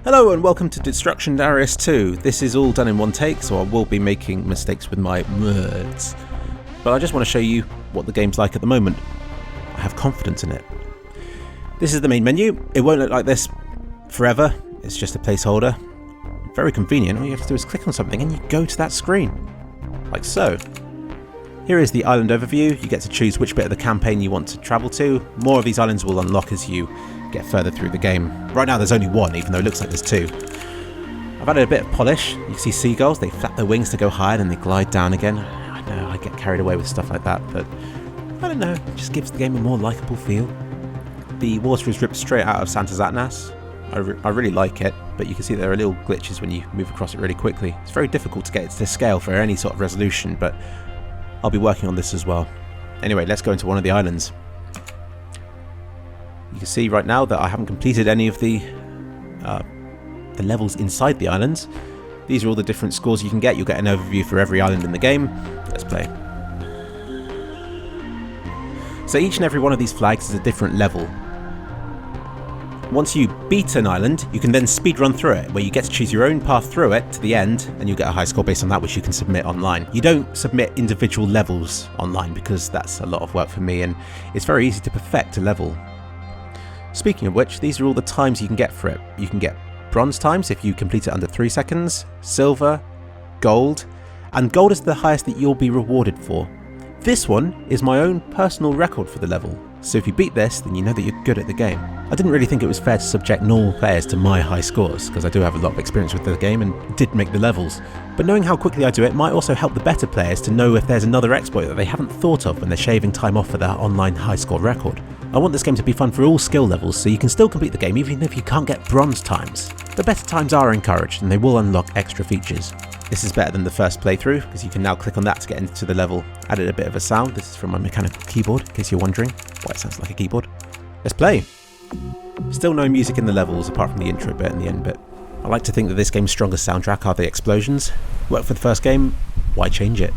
Hello and welcome to Destruction Darius 2. This is all done in one take, so I will be making mistakes with my words. But I just want to show you what the game's like at the moment. I have confidence in it. This is the main menu. It won't look like this forever. It's just a placeholder. Very convenient. All you have to do is click on something and you go to that screen. Like so. Here is the island overview. You get to choose which bit of the campaign you want to travel to. More of these islands will unlock as you get further through the game. Right now there's only one, even though it looks like there's two. I've added a bit of polish. You can see seagulls, they flap their wings to go higher, then they glide down again. I know, I get carried away with stuff like that, but I don't know, it just gives the game a more likeable feel. The water is ripped straight out of Santa's Atnas. I really like it, but you can see there are little glitches when you move across it really quickly. It's very difficult to get it to scale for any sort of resolution, but I'll be working on this as well. Anyway, let's go into one of the islands. You can see right now that I haven't completed any of the levels inside the islands. These are all the different scores you can get. You'll get an overview for every island in the game. Let's play. So each and every one of these flags is a different level. Once you beat an island, you can then speedrun through it, where you get to choose your own path through it to the end, and you'll get a high score based on that, which you can submit online. You don't submit individual levels online because that's a lot of work for me, and it's very easy to perfect a level. Speaking of which, these are all the times you can get for it. You can get bronze times if you complete it under 3 seconds, silver, gold, and gold is the highest that you'll be rewarded for. This one is my own personal record for the level, so if you beat this, then you know that you're good at the game. I didn't really think it was fair to subject normal players to my high scores, because I do have a lot of experience with the game and did make the levels. But knowing how quickly I do it might also help the better players to know if there's another exploit that they haven't thought of when they're shaving time off for their online high score record. I want this game to be fun for all skill levels, so you can still complete the game even if you can't get bronze times. The better times are encouraged and they will unlock extra features. This is better than the first playthrough, because you can now click on that to get into the level. Added a bit of a sound. This is from my mechanical keyboard, in case you're wondering why it sounds like a keyboard. Let's play! Still no music in the levels apart from the intro bit and the end bit. I like to think that this game's strongest soundtrack are the explosions. Worked for the first game, why change it?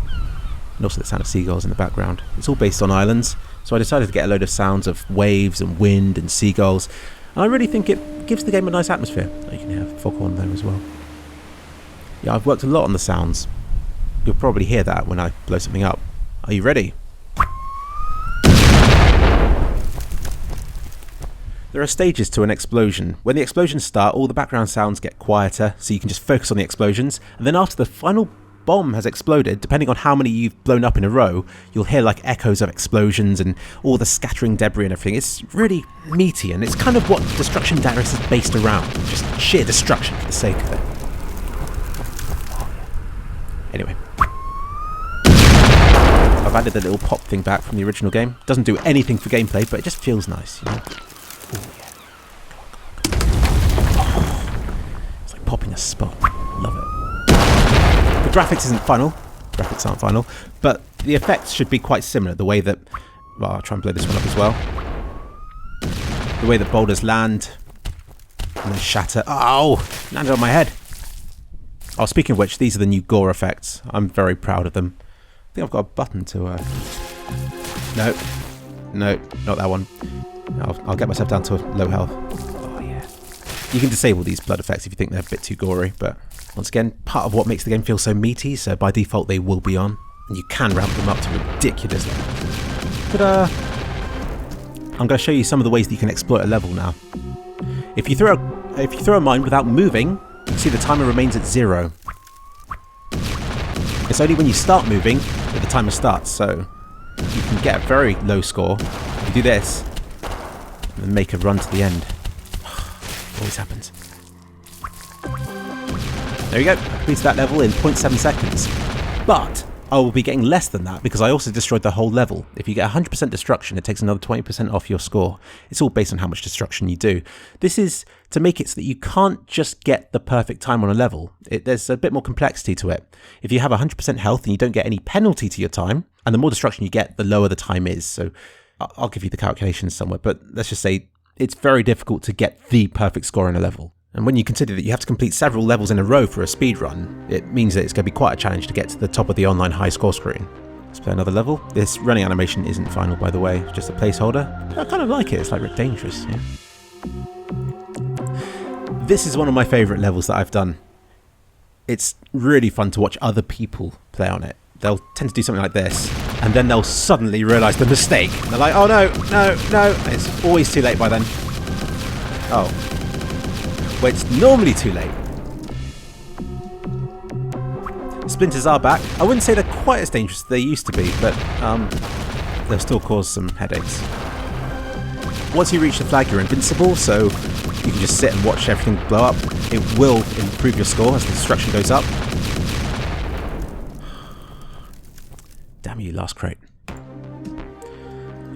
And also the sound of seagulls in the background. It's all based on islands, so I decided to get a load of sounds of waves and wind and seagulls, and I really think it gives the game a nice atmosphere. Oh, you can hear foghorn there as well. Yeah, I've worked a lot on the sounds. You'll probably hear that when I blow something up. Are you ready? There are stages to an explosion. When the explosions start, all the background sounds get quieter, so you can just focus on the explosions, and then after the final bomb has exploded, depending on how many you've blown up in a row, you'll hear like echoes of explosions and all the scattering debris and everything. It's really meaty, and it's kind of what Destruction Darius is based around. Just sheer destruction for the sake of it. Anyway. I've added the little pop thing back from the original game. Doesn't do anything for gameplay, but it just feels nice, you know? Oh, yeah. It's like popping a spot. Love it. The graphics isn't final. Graphics aren't final. But the effects should be quite similar. The way that... Well, I'll try and blow this one up as well. The way that boulders land and then shatter. Oh! Landed on my head. Oh, speaking of which, these are the new gore effects. I'm very proud of them. I think I've got a button to... No, not that one. I'll get myself down to low health. Oh, yeah. You can disable these blood effects if you think they're a bit too gory, but once again, part of what makes the game feel so meaty, so by default they will be on. And you can ramp them up to ridiculous levels. Ta-da! I'm going to show you some of the ways that you can exploit a level now. If you throw a mine without moving, see the timer remains at 0. It's only when you start moving that the timer starts, so you can get a very low score. You do this, and then make a run to the end. Always happens. There you go, I completed that level in 0.7 seconds. But I will be getting less than that because I also destroyed the whole level. If you get 100% destruction, it takes another 20% off your score. It's all based on how much destruction you do. This is to make it so that you can't just get the perfect time on a level. There's a bit more complexity to it. If you have 100% health and you don't get any penalty to your time, and the more destruction you get, the lower the time is. So I'll give you the calculations somewhere, but let's just say it's very difficult to get the perfect score in a level. And when you consider that you have to complete several levels in a row for a speedrun, it means that it's going to be quite a challenge to get to the top of the online high score screen. Let's play another level. This running animation isn't final, by the way, it's just a placeholder. I kind of like it, it's like dangerous, yeah. This is one of my favourite levels that I've done. It's really fun to watch other people play on it. They'll tend to do something like this, and then they'll suddenly realise the mistake. And they're like, oh no, no, no. And it's always too late by then. Oh. Well, it's normally too late. Splinters are back. I wouldn't say they're quite as dangerous as they used to be, but they'll still cause some headaches. Once you reach the flag, you're invincible, so you can just sit and watch everything blow up. It will improve your score as the destruction goes up. Damn you, last crate.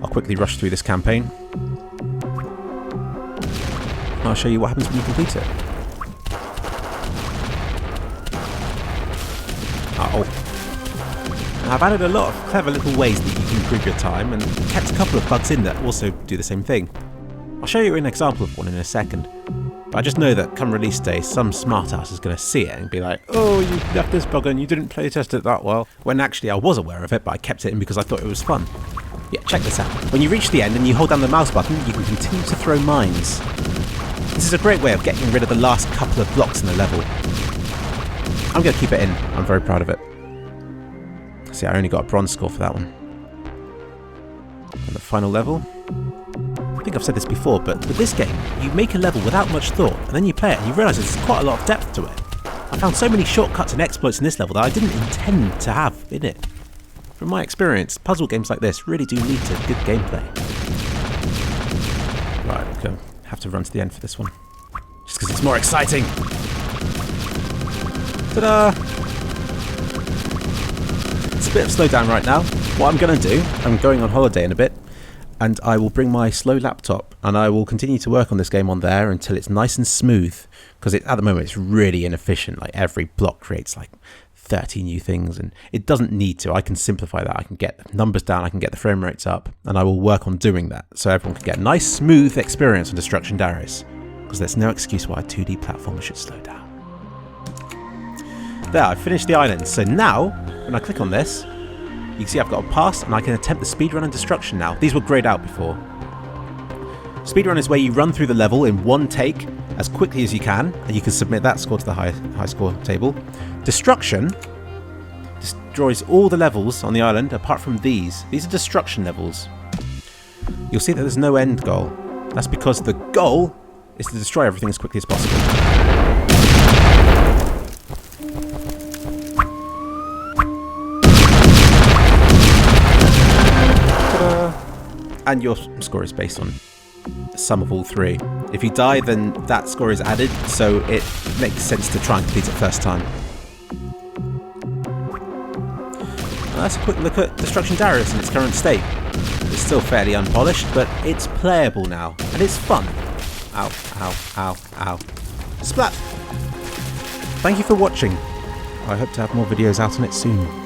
I'll quickly rush through this campaign. I'll show you what happens when you complete it. I've added a lot of clever little ways that you can improve your time and kept a couple of bugs in that also do the same thing. I'll show you an example of one in a second, but I just know that come release day some smartass is going to see it and be like, oh, you left this bug and you didn't playtest it that well, when actually I was aware of it, but I kept it in because I thought it was fun. Yeah, check this out. When you reach the end and you hold down the mouse button, you can continue to throw mines. This is a great way of getting rid of the last couple of blocks in the level. I'm going to keep it in. I'm very proud of it. See, I only got a bronze score for that one. And the final level. I think I've said this before, but with this game, you make a level without much thought, and then you play it and you realise there's quite a lot of depth to it. I found so many shortcuts and exploits in this level that I didn't intend to have in it. From my experience, puzzle games like this really do lead to good gameplay. Right, I'm going to have to run to the end for this one. Just because it's more exciting. Ta-da! It's a bit of slowdown right now. What I'm going to do, I'm going on holiday in a bit, and I will bring my slow laptop and I will continue to work on this game on there until it's nice and smooth, because at the moment it's really inefficient. Like every block creates like 30 new things, and it doesn't need to. I can simplify that. I can get the numbers down, I can get the frame rates up, and I will work on doing that so everyone can get a nice smooth experience on Destruction Darius, because there's no excuse why a 2D platformer should slow down. There, I've finished the island, so now when I click on this, you can see I've got a pass and I can attempt the speedrun and destruction now. These were grayed out before. Speedrun is where you run through the level in one take as quickly as you can, and you can submit that score to the high score table. Destruction destroys all the levels on the island apart from these. These are destruction levels. You'll see that there's no end goal. That's because the goal is to destroy everything as quickly as possible. And your score is based on the sum of all three. If you die, then that score is added, so it makes sense to try and complete it first time. Well, that's a quick look at Destruction Darius in its current state. It's still fairly unpolished, but it's playable now, and it's fun. Ow, ow, ow, ow. Splat! Thank you for watching. I hope to have more videos out on it soon.